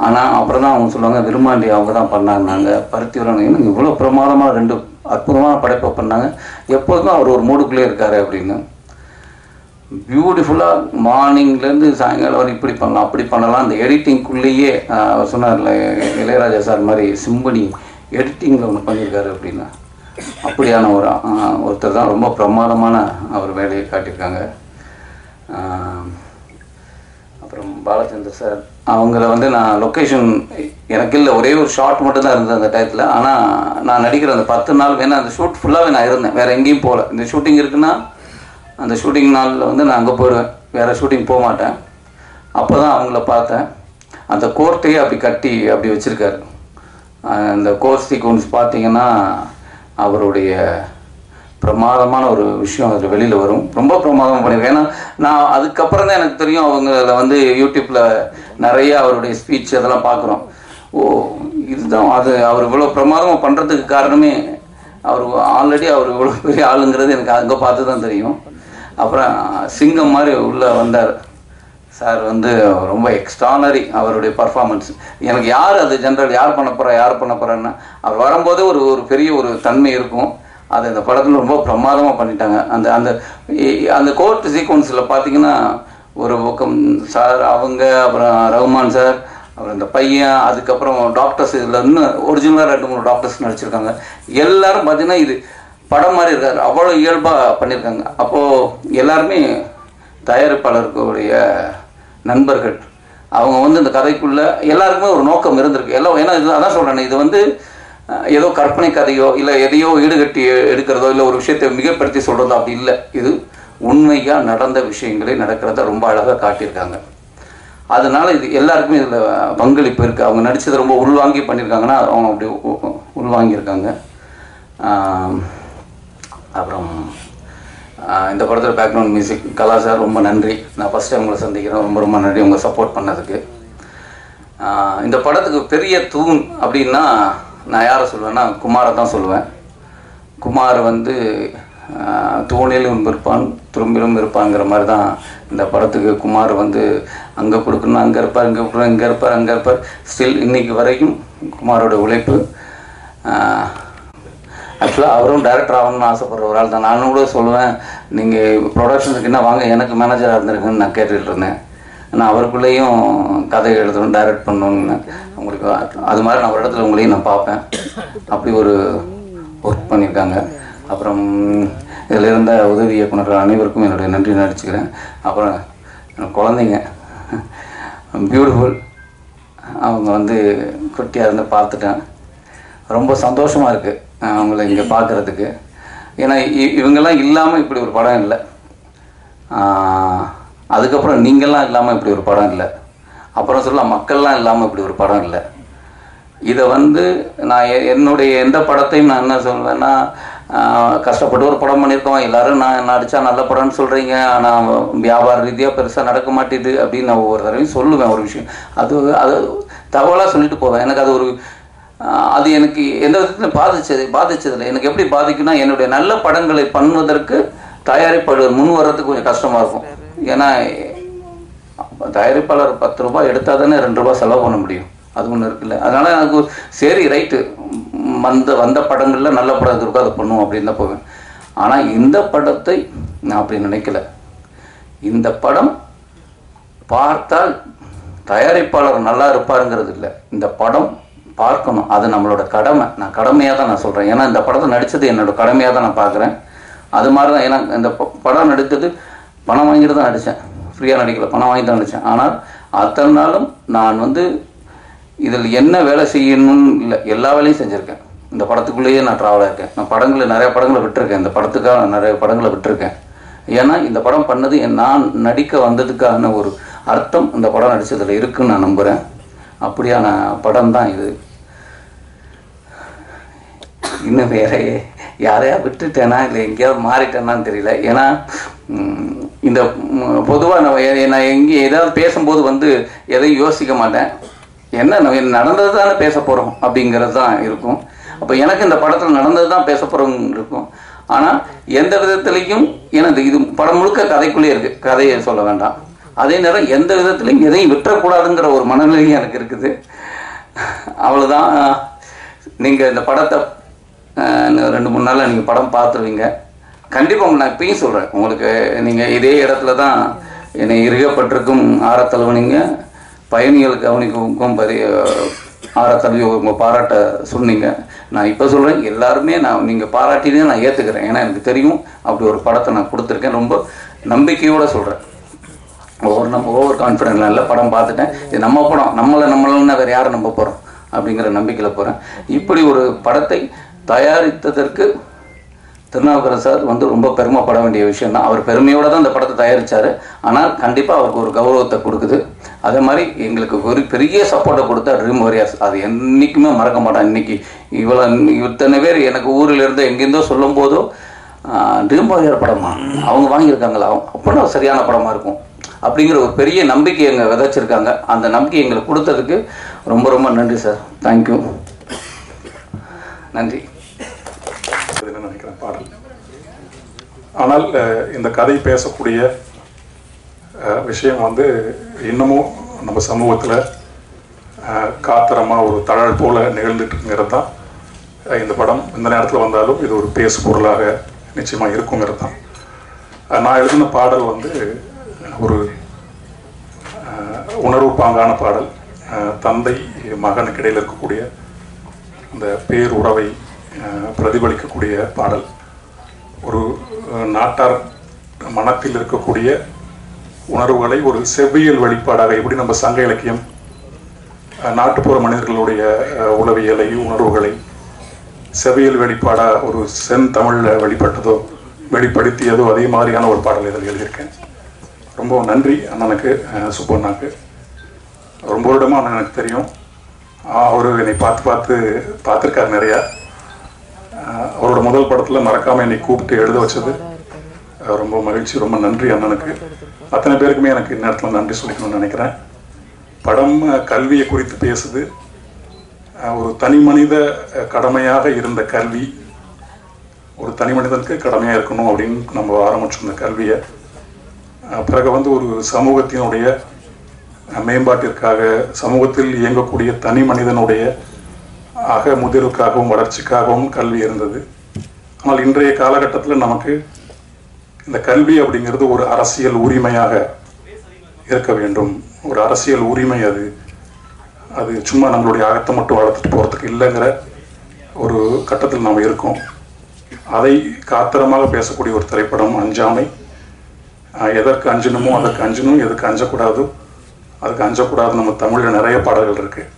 ஆனால் அப்புறம் தான் அவங்க சொல்லுவாங்க, விரும்மாண்டி அவங்க தான் பண்ணாங்க, பருத்திவரன் இவ்வளோ பிரமாதமாக 2 அற்புதமான படைப்பை பண்ணாங்க. எப்போதும் அவர் ஒரு மூடுக்குள்ளே இருக்கார் அப்படின்னு. பியூட்டிஃபுல்லாக மார்னிங்லேருந்து சாயங்காலம் வரை இப்படி பண்ணலாம் அப்படி பண்ணலாம். அந்த எடிட்டிங்குள்ளேயே அவர் சொன்னார்ல, இளையராஜா சார் மாதிரி சிம்பனி எடிட்டிங்கில் ஒன்று பண்ணியிருக்காரு அப்படின்னா அப்படியான ஒருத்தர் தான். ரொம்ப பிரமாதமான அவர் வேலையை காட்டியிருக்காங்க. அப்புறம் பாலச்சந்தர் சார், அவங்கள வந்து நான் லொக்கேஷன் எனக்கு இல்லை, ஒரே ஒரு ஷாட் மட்டும் தான் இருந்தது அந்த டயத்தில். ஆனால் நான் நடிக்கிற அந்த 10 நாள் வேணா அந்த ஷூட் ஃபுல்லாகவே நான் இருந்தேன், வேறு எங்கேயும் போகல. இந்த ஷூட்டிங் இருக்குன்னா அந்த ஷூட்டிங் நாளில் வந்து நான் அங்கே போயிடுவேன், வேறு ஷூட்டிங் போக மாட்டேன். அப்போ தான் அவங்கள பார்த்தேன். அந்த கோர்ட்டையே அப்படி கட்டி அப்படி வச்சுருக்காரு. அந்த கோர்ட் சீக்வன்ஸ் பார்த்தீங்கன்னா அவருடைய பிரமாதமான ஒரு விஷயம் அதில் வெளியில் வரும். ரொம்ப பிரமாதமாக பண்ணியிருக்கேன். ஏன்னா நான் அதுக்கப்புறம் தான் எனக்கு தெரியும், அவங்கள வந்து யூடியூப்பில் நிறைய அவருடைய ஸ்பீச் அதெல்லாம் பார்க்குறோம். ஓ இதுதான் அது, அவர் இவ்வளோ பிரமாதமாக பண்ணுறதுக்கு காரணமே அவர் ஆல்ரெடி அவர் இவ்வளோ பெரிய ஆளுங்கிறது எனக்கு அங்கே பார்த்து தான் தெரியும். அப்புறம் சிங்கம் மாதிரி உள்ளே வந்தார் சார், வந்து ரொம்ப எக்ஸ்ட்ரானரி அவருடைய பர்ஃபார்மன்ஸ். எனக்கு யார் அது ஜென்ரல் யார் பண்ண போகிறான்னா அவர் வரும்போதே ஒரு பெரிய ஒரு தன்மை இருக்கும். அது இந்த படத்தில் ரொம்ப பிரமாதமாக பண்ணிட்டாங்க. அந்த அந்த அந்த கோர்ட் சீக்வன்ஸில் பார்த்தீங்கன்னா ஒரு பக்கம் சார் அவங்க, அப்புறம் ரகுமான் சார், அப்புறம் இந்த பையன், அதுக்கப்புறம் டாக்டர்ஸ், இதில் இன்னும் ஒரிஜினலாக 2-3 டாக்டர்ஸ் நடிச்சிருக்காங்க. எல்லோரும் பார்த்தீங்கன்னா இது படம் மாதிரி இருக்காரு, அவ்வளோ இயல்பாக பண்ணியிருக்காங்க. அப்போது எல்லாருமே தயாரிப்பாளர்களுடைய நண்பர்கள். அவங்க வந்து இந்த கதைக்குள்ளே எல்லாருக்குமே ஒரு நோக்கம் இருந்திருக்கு எல்லாம். ஏன்னா இது அதான் சொல்கிறேன், இது வந்து ஏதோ கற்பனை கதையோ இல்லை எதையோ ஈடுகட்டி எடுக்கிறதோ இல்லை ஒரு விஷயத்தை மிகப்படுத்தி சொல்கிறதோ அப்படி இல்லை. இது உண்மையாக நடந்த விஷயங்களே நடக்கிறத ரொம்ப அழகாக காட்டியிருக்காங்க. அதனால் இது எல்லாருக்குமே இதில் பங்களிப்பு இருக்குது. அவங்க நடித்ததை ரொம்ப உள்வாங்கி பண்ணியிருக்காங்கன்னா அவங்க அப்படி உள்வாங்கியிருக்காங்க. அப்புறம் இந்த படத்தில் பேக்ரவுண்ட் மியூசிக் கலா சார், ரொம்ப நன்றி. நான் ஃபஸ்ட் டைம் உங்களை சந்திக்கிறேன், ரொம்ப ரொம்ப நன்றி உங்களை சப்போர்ட் பண்ணதுக்கு. இந்த படத்துக்கு பெரிய தூண் அப்படின்னா நான் யாரை சொல்லுவேன்னா குமாரை தான் சொல்லுவேன். குமார் வந்து தூணிலும் இருப்பான் துரும்பிலும் இருப்பாங்கிற மாதிரி தான் இந்த படத்துக்கு குமார் வந்து அங்கே கொடுக்கணும் அங்கே இருப்பார், இங்கே கொடுக்கணும் இங்கே இருப்பார், அங்கே இருப்பார். ஸ்டில் இன்றைக்கி வரைக்கும் குமாரோட உழைப்பு. ஆக்சுவலாக அவரும் டைரக்டர் ஆகணும்னு ஆசைப்படுற ஒரு ஆள் தான். நானும் கூட சொல்லுவேன், நீங்கள் ப்ரொடக்ஷனுக்கு என்ன வாங்க எனக்கு மேனேஜராக இருந்திருக்குன்னு நான் கேட்டுகிட்டு இருந்தேன். நான் அவருக்குள்ளேயும் கதை எழுதணும், டைரக்ட் பண்ணணுன்னு உங்களுக்கு அது மாதிரி நான் ஒரு இடத்துல உங்களையும் நான் பார்ப்பேன். அப்படி ஒரு ஒர்க் பண்ணியிருக்காங்க. அப்புறம் இதில் இருந்த உதவி இயக்குநர்கள் அனைவருக்கும் என்னுடைய நன்றி நடிச்சுக்கிறேன். அப்புறம் குழந்தைங்க பியூட்டிஃபுல், அவங்க வந்து குட்டியாக இருந்து பார்த்துட்டேன். ரொம்ப சந்தோஷமாக இருக்குது அவங்கள இங்கே பார்க்குறதுக்கு. ஏன்னா இவங்கெல்லாம் இல்லாமல் இப்படி ஒரு படம் இல்லை, அதுக்கப்புறம் நீங்கள்லாம் இல்லாமல் இப்படி ஒரு படம் இல்லை, அப்புறம் சொல்லலாம் மக்கள்லாம் இல்லாமல் இப்படி ஒரு படம் இல்லை. இதை வந்து நான் என்னுடைய எந்த படத்தையும் நான் என்ன சொல்வேன்னா, கஷ்டப்பட்டு ஒரு படம் பண்ணியிருக்கோம், எல்லோரும் நான் நடித்தா நல்ல படம்னு சொல்கிறீங்க, ஆனால் வியாபார ரீதியாக பெருசாக நடக்க மாட்டேது அப்படின்னு நான் ஒவ்வொரு தடவையும் சொல்லுவேன். ஒரு விஷயம் அது தகவலாக சொல்லிட்டு போவேன். எனக்கு அது ஒரு அது எனக்கு எந்த விதத்துலையும் பாதிச்சதில்லை. எனக்கு எப்படி பாதிக்குன்னா, என்னுடைய நல்ல படங்களை பண்ணுவதற்கு தயாரிப்பாளர் முன் வர்றதுக்கு கொஞ்சம் கஷ்டமாக இருக்கும். ஏன்னா தயாரிப்பாளர் 10 ரூபாய் எடுத்தால் தானே 2 ரூபா செலவு பண்ண முடியும், அது ஒன்று இருக்குல்ல. அதனால் எனக்கு சரி ரைட்டு, வந்த படங்களில் நல்ல படம் இருக்கோ அதை பண்ணுவோம் அப்படின்னு தான் போவேன். ஆனால் இந்த படத்தை நான் அப்படி நினைக்கல. இந்த படம் பார்த்தால் தயாரிப்பாளர் நல்லா இருப்பாருங்கிறது இல்லை, இந்த படம் பார்க்கணும், அது நம்மளோட கடமை. நான் கடமையாக தான் நான் சொல்கிறேன். ஏன்னா இந்த படத்தை நடித்தது என்னோடய கடமையாக தான் நான் பார்க்குறேன். அது மாதிரி தான். ஏன்னா இந்த படம் நடித்தது பணம் வாங்கிட்டு தான் நடித்தேன், ஃப்ரீயாக நடிக்கல, பணம் வாங்கி தான் நடித்தேன். ஆனால் அத்தனை நாளும் நான் வந்து இதில் என்ன வேலை செய்யணும்னு இல்லை, எல்லா வேலையும் செஞ்சுருக்கேன். இந்த படத்துக்குள்ளேயே நான் ட்ராவலாக இருக்கேன். நான் நிறைய படங்களை விட்டுருக்கேன், இந்த படத்துக்காக நிறைய படங்களை விட்டுருக்கேன். ஏன்னா இந்த படம் பண்ணது நான் நடிக்க வந்ததுக்கான ஒரு அர்த்தம் இந்த படம் நடித்ததில் இருக்குன்னு நான் நம்புகிறேன். அப்படியான படம் தான் இது. இன்னும் வேற யாரையா விட்டுட்டேனா இல்லை எங்கேயாவது மாறிட்டேனான்னு தெரியல. ஏன்னா இந்த பொதுவாக நான் எங்கே ஏதாவது பேசும்போது வந்து எதையும் யோசிக்க மாட்டேன். என்ன நடந்தது தானே பேச போகிறோம் அப்படிங்கிறது தான் இருக்கும். அப்போ எனக்கு இந்த படத்தில் நடந்தது தான் பேச போகிறோம் இருக்கும். ஆனால் எந்த விதத்துலேயும் எனக்கு இது படம் முழுக்க கதைக்குள்ளே இருக்குது, கதையை சொல்ல வேண்டாம். அதே நேரம் எந்த விதத்துலையும் எதையும் விட்டுறக்கூடாதுங்கிற ஒரு மனநிலையும் எனக்கு இருக்குது. அவ்வளோதான். நீங்கள் இந்த படத்தை 2-3 நாளில் நீங்கள் படம் பார்த்துருவீங்க. கண்டிப்பாக நான் இப்பயும் சொல்கிறேன், உங்களுக்கு நீங்கள் இதே இடத்துல தான் என்னை இருகப்பட்டிருக்கும் ஆரத்தலைவனிங்க பயணிகள் கவனிக்கும் தம்பி உங்கள் பாராட்ட சொன்னீங்க. நான் இப்போ சொல்கிறேன், எல்லாருமே நீங்கள் பாராட்டினே நான் ஏற்றுக்கிறேன். ஏன்னா எனக்கு தெரியும் அப்படி ஒரு படத்தை நான் கொடுத்துருக்கேன். ரொம்ப நம்பிக்கையோடு சொல்கிறேன். ஓவர் கான்ஃபிடென்ட்லாம் இல்லை. படம் பார்த்துட்டேன், இது நம்ம படம், நம்மளன்னா வேறு யாரை நம்ப போகிறோம் அப்படிங்கிற நம்பிக்கையில் போகிறேன். இப்படி ஒரு படத்தை தயாரித்ததற்கு திருநாவுக்கரசு சார் ரொம்ப பெருமைப்பட வேண்டிய விஷயம் தான். அவர் பெருமையோடு தான் இந்த படத்தை தயாரித்தார். ஆனால் கண்டிப்பாக அவருக்கு ஒரு கௌரவத்தை கொடுக்குது. அதே மாதிரி எங்களுக்கு ஒரு பெரிய சப்போர்ட்டை கொடுத்தா ட்ரீம் வாரியர்ஸ். அது என்றைக்குமே மறக்க மாட்டேன். இன்றைக்கி இத்தனை பேர் எனக்கு ஊரில் இருந்து எங்கேருந்தோ சொல்லும் போதோ ட்ரீம் வாரியர் படமா அவங்க வாங்கியிருக்காங்களா, அப்படின்னா சரியான படமாக இருக்கும் அப்படிங்கிற ஒரு பெரிய நம்பிக்கை எங்கள் விதைச்சிருக்காங்க. அந்த நம்பிக்கை எங்களுக்கு கொடுத்ததுக்கு ரொம்ப ரொம்ப நன்றி சார். தேங்க்யூ, நன்றி. நினைக்கிறேன் பாடல். ஆனால் இந்த கதை பேசக்கூடிய விஷயம் இன்னமும் நம்ம சமூகத்தில் காத்திரமாக ஒரு தழல் போல நிகழ்ந்துட்டு இருக்கிறது தான் இந்த படம். இந்த நேரத்தில் வந்தாலும் இது ஒரு பேசு பொருளாக நிச்சயமாக இருக்குங்கிறது தான். நான் எழுதின பாடல் ஒரு உணர்வு பாங்கான பாடல். தந்தை மகனுக்கு இடையில் இருக்கக்கூடிய அந்த பேருறவை பிரதிபலிக்கக்கூடிய பாடல். ஒரு நாட்டார் மனத்தில் இருக்கக்கூடிய உணர்வுகளை ஒரு செவ்வியல் வெளிப்பாடாக, எப்படி நம்ம சங்க இலக்கியம் நாட்டுப்புற மனிதர்களுடைய உளவியலை உணர்வுகளை செவ்வியல் வெளிப்பாடாக ஒரு செந்தமிழில் வெளிப்படுத்தியதோ அதே மாதிரியான ஒரு பாடல் இதில் எழுதியிருக்கேன். ரொம்ப நன்றி அண்ணனுக்கு, சுப்பண்ணாக்கு. ரொம்ப வருடமாக அண்ணன் எனக்கு தெரியும். அவர் என்னை பார்த்துருக்காரு நிறையா. அவரோட முதல் படத்தில் மறக்காமல் என்னை கூப்பிட்டு எழுத வச்சது ரொம்ப மகிழ்ச்சி. ரொம்ப நன்றி அண்ணனுக்கு. அத்தனை பேருக்குமே எனக்கு இந்நேரத்தில் நன்றி சொல்லிக்கணும்னு நினைக்கிறேன். படம் கல்வியை குறித்து பேசுது. ஒரு தனி மனித கடமையாக இருந்த கல்வி ஒரு தனி மனிதனுக்கு கடமையாக இருக்கணும் அப்படின்னு நம்ம ஆரம்பிச்சோம் இந்த கல்வியை. பிறகு ஒரு சமூகத்தினுடைய மேம்பாட்டிற்காக, சமூகத்தில் இயங்கக்கூடிய தனி மனிதனுடைய முதிர்வுக்காகவும் வளர்ச்சிக்காகவும் கல்வி இருந்தது. ஆனால் இன்றைய காலகட்டத்தில் நமக்கு இந்த கல்வி அப்படிங்கிறது ஒரு அரசியல் உரிமையாக இருக்க வேண்டும். ஒரு அரசியல் உரிமை. அது சும்மா நம்மளுடைய அகத்தை மட்டும் வளர்த்துட்டு போகிறதுக்கு இல்லைங்கிற ஒரு கட்டத்தில் நாம் இருக்கோம். அதை காத்திரமாக பேசக்கூடிய ஒரு திரைப்படம் அஞ்சாமை. எதற்கு அஞ்சணுமோ அதற்கு அஞ்சணும், எதுக்கு அஞ்சக்கூடாதோ அதுக்கு அஞ்சக்கூடாது. நம்ம தமிழில் நிறைய பாடல்கள் இருக்குது.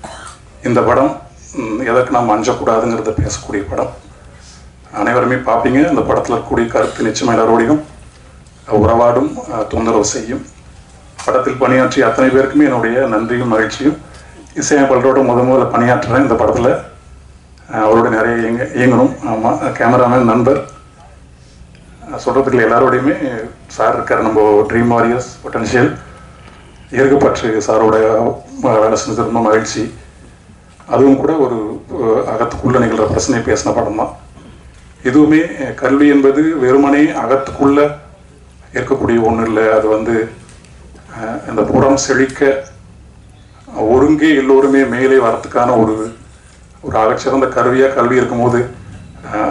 இந்த படம் எதற்கு நாம் அஞ்சக்கூடாதுங்கிறத பேசக்கூடிய படம். அனைவருமே பார்ப்பீங்க. அந்த படத்தில் இருக்கக்கூடிய கருத்து நிச்சயமாக எல்லாரோடையும் உறவாடும், தொந்தரவு செய்யும். படத்தில் பணியாற்றிய அத்தனை பேருக்குமே என்னுடைய நன்றியும் மகிழ்ச்சியும். இசையமைப்பாளரோட முதல்ல பணியாற்றுறேன் இந்த படத்தில். அவரோட நிறைய இயங்கணும். ஆமாம், கேமராமேன் நண்பர் சொல்கிறதுக்கு எல்லாரோடையுமே சார் இருக்கார். நம்ம ட்ரீம் வாரியர்ஸ் பொட்டன்ஷியல் ஏற்கப்பற்று சாரோட வேலை செஞ்சது ரொம்ப மகிழ்ச்சி. அதுவும் கூட ஒரு அகத்துக்குள்ளே நிகழ்கிற பிரச்சனை பேசின படம் தான். எதுவுமே கல்வி என்பது வெறுமனே அகத்துக்குள்ளே இருக்கக்கூடிய ஒன்றும் இல்லை. அது இந்த புறம் செழிக்க ஒருங்கே எல்லோருமே மேலே வரத்துக்கான ஒரு ஆகச்சிறந்த கருவியாக கல்வி இருக்கும்போது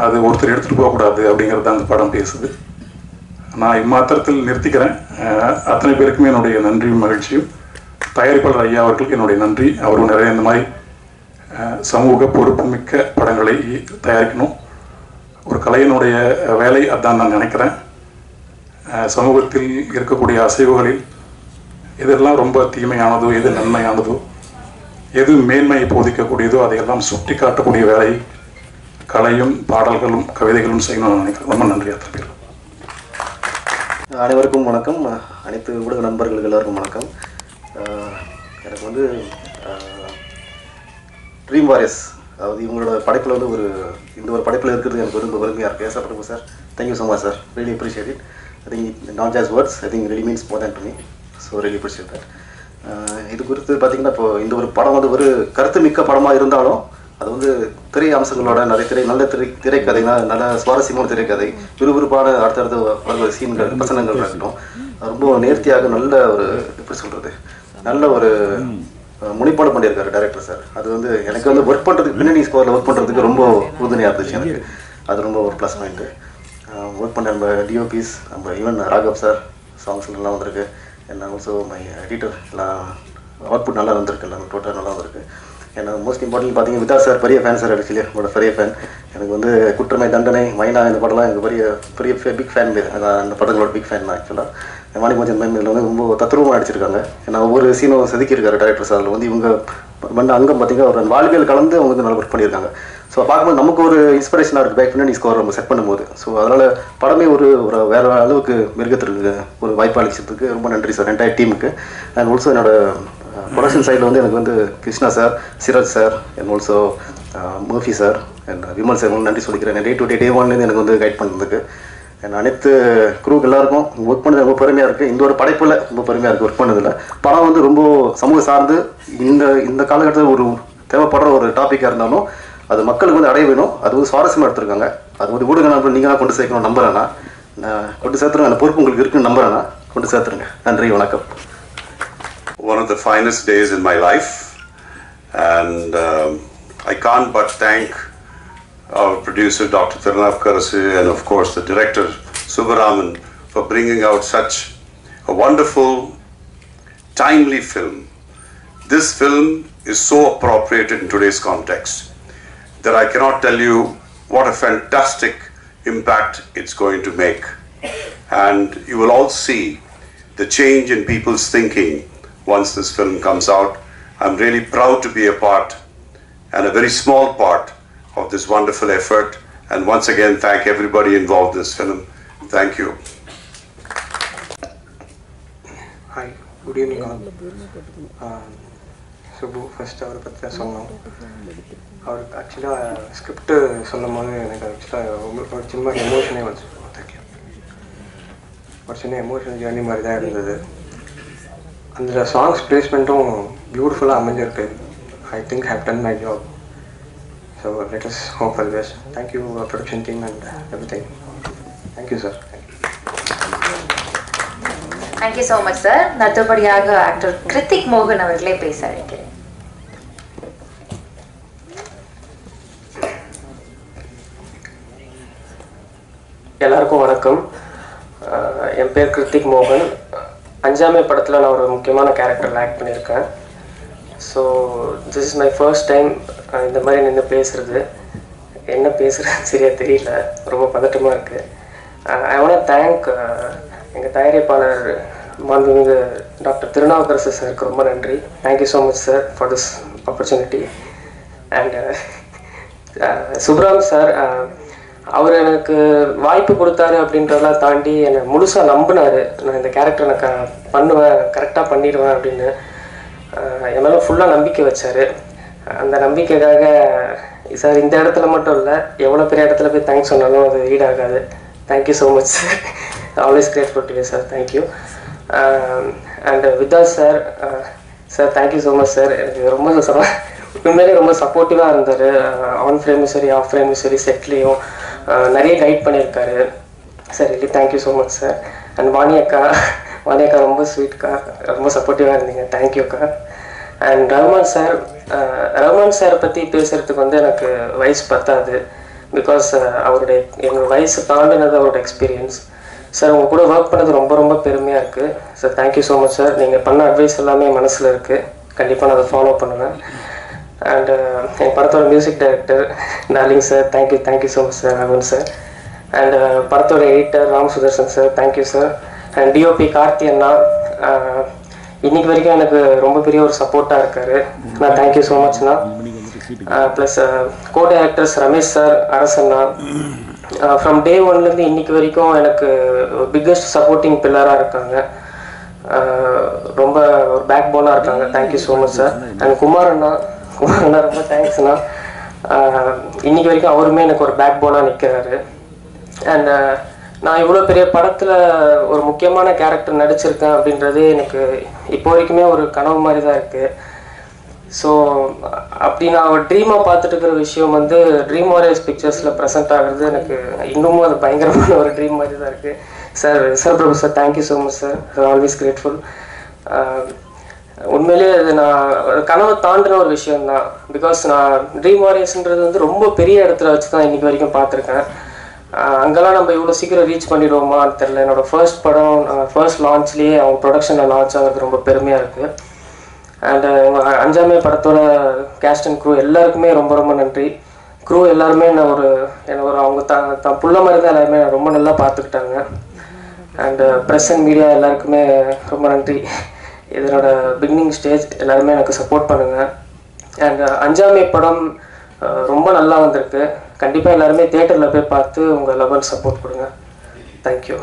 அது ஒருத்தர் எடுத்துகிட்டு போகக்கூடாது அப்படிங்கிறது அந்த படம் பேசுது. நான் இம்மாத்திரத்தில் நிறுத்திக்கிறேன். அத்தனை பேருக்குமே என்னுடைய நன்றியும் மகிழ்ச்சியும். தயாரிப்பாளர் ஐயா அவர்களுக்கு என்னுடைய நன்றி. அவரும் நிறைய இந்த மாதிரி சமூக பொறுப்புமிக்க படங்களை தயாரிக்கணும். ஒரு கலையினுடைய வேலை அதான் நான் நினைக்கிறேன். சமூகத்தில் இருக்கக்கூடிய அசைவுகளில் எதெல்லாம் ரொம்ப தீமையானதோ, எது நன்மையானதோ, எது மேன்மையை போதிக்கக்கூடியதோ அதையெல்லாம் சுட்டி காட்டக்கூடிய வேலை கலையும் பாடல்களும் கவிதைகளும் செய்யணும்னு நினைக்கிறேன். ரொம்ப நன்றி அத்தனை பேர். அனைவருக்கும் வணக்கம். அனைத்து ஊடக நண்பர்களுக்கு எல்லாருக்கும் வணக்கம். எனக்கு ட்ரீம் வாரியர்ஸ், அதாவது இவங்களோட படைப்பில் இந்த ஒரு படைப்பில் இருக்கிறது எனக்கு ரொம்ப பெருமையாக இருக்குது. ஏசப்படுங்க sir. Thank you so much sir. Really appreciate it. I think not just words, I think really means more than to me. So really appreciate that. இது குறித்து பார்த்திங்கன்னா, இப்போ இந்த ஒரு படம் ஒரு கருத்து மிக்க படமாக இருந்தாலும் அது திரை அம்சங்களோட நிறைய நல்ல திரைக்கதைனா, நல்ல சுவாரஸ்யமான திரைக்கதை, விறுவிறுப்பான அடுத்தடுத்து வர சீன்கள், வசனங்கள் இருக்கட்டும், ரொம்ப நேர்த்தியாக நல்ல எப்படி சொல்கிறது, நல்ல முனைப்பாடு பண்ணியிருக்காரு டைரக்டர் சார். அது எனக்கு ஒர்க் பண்ணுறதுக்கு, பின்னணி ஸ்கோரில் ஒர்க் பண்ணுறதுக்கு ரொம்ப உறுதுணையாக இருந்துச்சு எனக்கு. அது ரொம்ப ஒரு ப்ளஸ் பாயிண்ட்டு. ஒர்க் பண்ண நம்ம டிஓபிஸ், நம்ம ஈவன் ராகவ் சார் சாங்ஸ்லாம் வந்திருக்கு. அண்ட் ஆல்சோ மை எடிட்டர் எல்லாம் அவுட்புட் நல்லா வந்திருக்கு. எல்லாம் டோட்டலாக நல்லா வந்திருக்கு. ஏன்னா மோஸ்ட் இம்பார்ட்டன்ட் பார்த்தீங்கன்னா விதார் சார் பெரிய ஃபேன் சார் ஆக்சுவலி என்னோட பெரிய ஃபேன். எனக்கு வந்து குற்றமை தண்டனை மைனா இந்த படம்லாம் எனக்கு பெரிய பெரிய பிக் ஃபேன் பேர். அந்த படங்களோட பிக் ஃபேன் தான் ஆக்சுவலாக. மாணிக்கமோகன் மேம் இதில் வந்து ரொம்ப தத்ரூபமாக நடிச்சிருக்காங்க. ஏன்னா ஒவ்வொரு சீனும் செதுக்கியிருக்காரு டேரக்டர் சார். அதில் வந்து இவங்க பண்ண அங்கம் பார்த்தீங்கன்னா ஒரு வாழ்வியல் கலந்து அவங்க வந்து நல்லா ஒர்க் பண்ணியிருக்காங்க. ஸோ பார்க்கும்போது நமக்கு ஒரு இன்ஸ்பிரேஷனாக இருக்குது பேக் பின்னாடி ஸ்கோர் நம்ம செட் பண்ணும்போது. ஸோ அதனால் படமே ஒரு வேறு அளவுக்கு மிருகத்திற்கு ஒரு வாய்ப்பு அளிச்சதுக்கு ரொம்ப நன்றி சார் என்டையர் டீமுக்கு. அண்ட் ஆல்சோ என்னோட ப்ரொடக்ஷன் சைடில் வந்து எனக்கு வந்து Krishna sir, Siraj sir, and also Murphy sir and Vimal sir நன்றி சொல்லிக்கிறேன். டே டு டே ஒன்லேருந்து எனக்கு வந்து கைட் பண்ணுறதுக்கு. அண்ட் அனைத்து குரூப் எல்லாருக்கும் ஒர்க் பண்ணது ரொம்ப பெருமையாக இருக்குது. இந்த ஒரு படைப்பில் ரொம்ப பெருமையாக இருக்குது ஒர்க் பண்ணதில். படம் வந்து ரொம்ப சமூக சார்ந்து இந்த காலகட்டத்தில் ஒரு தேவைப்படுற ஒரு டாப்பிக்காக இருந்தாலும் அது மக்களுக்கு வந்து அடைய வேணும். அது வந்து சுவாரஸ்யமாக எடுத்திருக்காங்க. அது வந்து ஊடக நண்பர் நீங்களாக கொண்டு சேர்க்கணும் நம்புறேன்னா. நான் கொண்டு சேர்த்துருங்க. அந்த பொறுப்பு உங்களுக்கு இருக்குன்னு நம்புறேன்னா கொண்டு சேர்த்துருங்க. நன்றி, வணக்கம். One of the finest days in my life, and I can't but thank our producer Dr. Tirunavkarasu and of course the director Subbaraman for bringing out such a wonderful, timely film. This film is so appropriate in today's context that I cannot tell you what a fantastic impact it's going to make. And you will all see the change in people's thinking once this film comes out. I'm really proud to be a part and a very small part of this wonderful effort. And once again, thank everybody involved in this film. Thank you. Hi, good evening all. Subbu, first அவரை பற்றி தான் சொன்னோம். அவருக்கு ஆக்சுவலாக script சொல்லும் போது எனக்கு ஆக்சுவலாக ஒரு சின்ன எமோஷனே வந்துச்சு. தேங்க்யூ. ஒரு சின்ன எமோஷனல் ஜேர்னி மாதிரி தான் இருந்தது. அந்த சாங்ஸ் பிளேஸ்மெண்ட்டும் பியூட்டிஃபுல்லாக அமைஞ்சிருக்கு. I think have done my job. So let us hope for the best. Thank you production team and everything. Thank you sir. Thank you so much sir. அடுத்தபடியாக ஆக்டர் கிருத்திக் மோகன் அவர்களே பேச அழைக்கிறேன். எல்லாருக்கும் வணக்கம். என் பேர் கிருத்திக் மோகன். அஞ்சாமே படத்தில் நான் ஒரு முக்கியமான கேரக்டரில் ஆக்ட் பண்ணியிருக்கேன். So this is my first time இந்த மாதிரி நின்று பேசுகிறது. என்ன பேசுகிறேன்னு சரியாக தெரியல, ரொம்ப பதட்டமாக இருக்குது. ஐ வாண்ட் தேங்க் எங்கள் தயாரிப்பாளர் மாண்புமிகு டாக்டர் திருநாவுக்கரசு சாருக்கு ரொம்ப நன்றி. Thank you so much sir for this opportunity. And Subram sir, அவர் எனக்கு வாய்ப்பு கொடுத்தாரு அப்படின்றதெல்லாம் தாண்டி என்னை முழுசாக நம்பினார். நான் இந்த கேரக்டர் நான் பண்ணுவேன், கரெக்டாக பண்ணிடுவேன் அப்படின்னு என் மேலே ஃபுல்லாக நம்பிக்கை வச்சார். அந்த நம்பிக்கைக்காக சார் இந்த இடத்துல மட்டும் இல்லை, எவ்வளோ பெரிய இடத்துல போய் தேங்க்ஸ் சொன்னாலும் அது ஈடாகாது. Thank you so much sir. Always grateful to you sir. Thank you. And Vidhas sir, sir thank you so much sir. எனக்கு ரொம்ப உண்மையிலே ரொம்ப சப்போர்ட்டிவாக இருந்தார். ஆன் ஃப்ரேமும் சரி ஆஃப் ஃப்ரேமும் சரி செட்லேயும் நிறைய கைட் பண்ணியிருக்காரு sir. Really thank you so much sir. And வாணியக்கா ரொம்ப ஸ்வீட்க்கா, ரொம்ப சப்போர்ட்டிவாக இருந்தீங்க. தேங்க்யூக்கா. அண்ட் ரஹ்மான் சார் பற்றி பேசுகிறதுக்கு வந்து எனக்கு வயசு பத்தாது. பிகாஸ் அவருடைய எங்கள் வயசு தாண்டினது அவரோட எக்ஸ்பீரியன்ஸ். சார் உங்கள் கூட ஒர்க் பண்ணது ரொம்ப ரொம்ப பெருமையாக இருக்குது sir. Thank you so much sir. நீங்கள் பண்ண அட்வைஸ் எல்லாமே மனசில் இருக்குது. கண்டிப்பாக நான் அதை ஃபாலோ பண்ணுவேன். அண்ட் என் படத்தோட music director darling sir, thank you so much sir. Raghun sir. And படத்தோட editor Ram Sudarshan sir, thank you sir. And DOP Karthi அண்ணா இன்னைக்கு வரைக்கும் எனக்கு ரொம்ப பெரிய ஒரு சப்போர்ட்டாக இருக்கார். நான் தேங்க்யூ ஸோ மச்ண்ணா. Plus co directors Ramesh sir, அரசண்ணா, ஃப்ரம் டே ஒன்லேருந்து இன்னைக்கு வரைக்கும் எனக்கு பிக்கஸ்ட் சப்போர்ட்டிங் பில்லராக இருக்காங்க. ரொம்ப ஒரு பேக் போனாக இருக்காங்க. Thank you so much sir. And Kumar அண்ணா ரொம்ப தேங்க்ஸ்ண்ணா. இன்னைக்கு வரைக்கும் அவருமே எனக்கு ஒரு பேக் போனாக நிற்கிறாரு. அண்ட் நான் இவ்வளோ பெரிய படத்தில் ஒரு முக்கியமான கேரக்டர் நடிச்சிருக்கேன் அப்படின்றது எனக்கு இப்போ வரைக்குமே ஒரு கனவு மாதிரி தான் இருக்குது. ஸோ அப்படி நான் ஒரு ட்ரீமாக பார்த்துட்டு இருக்கிற விஷயம் வந்து ட்ரீம் வாரியர்ஸ் பிக்சர்ஸில் ப்ரெசென்ட் ஆகிறது எனக்கு இன்னமும் அது பயங்கரமான ஒரு ட்ரீம் மாதிரி தான் இருக்குது sir. Prabhu sir, thank you so much sir. Always grateful. உண்மையிலேயே அது நான் கனவை தாண்டின ஒரு விஷயம்தான். பிகாஸ் நான் ட்ரீம் வாரியர்ஸ்ன்றது வந்து ரொம்ப பெரிய இடத்துல வச்சு தான் இன்றைக்கி வரைக்கும் பார்த்துருக்கேன். அங்கெல்லாம் நம்ம இவ்வளோ சீக்கிரம் ரீச் பண்ணிடுவோமான்னு தெரில. என்னோடய ஃபர்ஸ்ட் படம் ஃபர்ஸ்ட் லான்ச்லேயே அவங்க ப்ரொடக்ஷனில் லான்ச் ஆகிறது ரொம்ப பெருமையாக இருக்குது. அண்ட் அஞ்சாமே படத்தோட கேஸ்ட் அண்ட் க்ரூ எல்லாருக்குமே ரொம்ப ரொம்ப நன்றி. க்ரூ எல்லாருமே என்னை ஒரு அவங்க தான் புள்ள மாதிரி தான் எல்லாருமே ரொம்ப நல்லா பார்த்துக்கிட்டாங்க. அண்டு ப்ரெஸ் அண்ட் மீடியா எல்லாருக்குமே ரொம்ப நன்றி. இதனோட பிகினிங் ஸ்டேஜ் எல்லாருமே எனக்கு சப்போர்ட் பண்ணுங்கள். அண்ட் அஞ்சாமே படம் ரொம்ப நல்லா வந்திருக்கு. கண்டிப்பாக எல்லாருமே தியேட்டரில் போய் பார்த்து உங்கள் லெவல் சப்போர்ட் கொடுங்க. தேங்க்யூ.